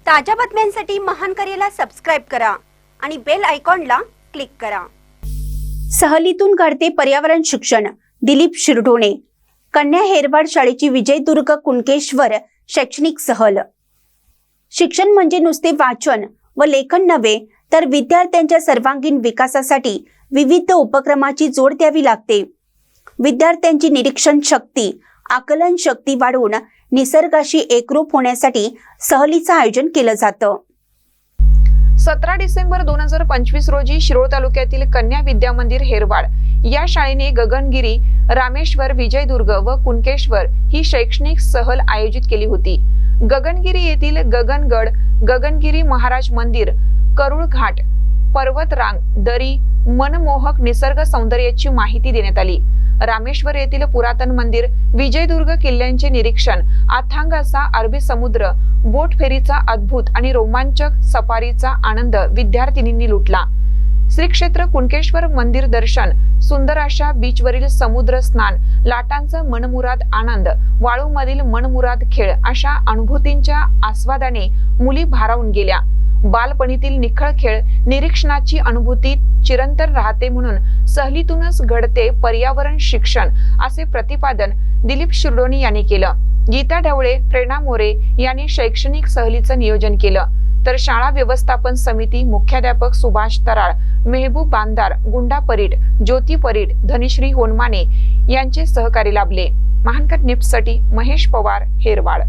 ताज्या बातम्यांसाठी महान करेला सबस्क्राइब करा आणि बेल आयकॉनला क्लिक करा। सहलीतून घडते पर्यावरण शिक्षण। दिलीप शिरढोणे। कन्या हेरवाड शाळेची विजयदुर्ग कुणकेश्वर शैक्षणिक सहल। शिक्षण म्हणजे नुसते वाचन व लेखन नव्हे, तर विद्यार्थ्यांच्या सर्वांगीण विकासासाठी विविध उपक्रमाची जोड द्यावी लागते। विद्यार्थ्यांची निरीक्षण शक्ती, आकलन शक्ती वाढवून निसर्गाशी एकरूप होण्यासाठी सहलीचं आयोजन केलं जातं। 17 डिसेंबर 2025 रोजी शिरोळ तालुक्यातील कन्या विद्या मंदिर हेरवाड या शाळेने गगनगिरी, रामेश्वर, विजयदुर्ग व कुणकेश्वर ही शैक्षणिक सहल आयोजित केली होती। गगनगिरी येथील गगनगड, गगनगिरी महाराज मंदिर, करुळ घाट, पर्वत रांग, दरी, मनमोहक निसर्ग सौंदर्याची माहिती देण्यात आली। रामेश्वर येथील पुरातन मंदिर, विजयदुर्ग किल्ल्यांचे निरीक्षण, अथांग असा अरबी समुद्र, बोट फेरीचा अद्भुत आणि रोमांचक सफारीचा आनंद विद्यार्थिनींनी लुटला। श्री क्षेत्र कुणकेश्वर मंदिर दर्शन, सुंदर अशा बीचवरील समुद्र स्नान, लाटांचा मनमुराद आनंद, वाळूमधील मनमुराद खेळ अशा अनुभूतींच्या आस्वादाने मुली भारावून गेल्या। बालपणीतील निखळ खेळ, निरीक्षणाची अनुभूती चिरंतन राहते म्हणून सहलीतूनच घडते पर्यावरण शिक्षण, असे प्रतिपादन दिलीप शिरढोणे यांनी केलं। गीता ढवळे, प्रेरणा मोरे यांनी शैक्षणिक सहलीचं नियोजन केलं, तर शाळा व्यवस्थापन समिती मुख्याध्यापक सुभाष तराळ, मेहबूब बांदार, गुंडा परीट, ज्योती परीट, धनिश्री होनमाने यांचे सहकारी लाभले। महानकर न्यूजसाठी महेश पवार, हेरवाड।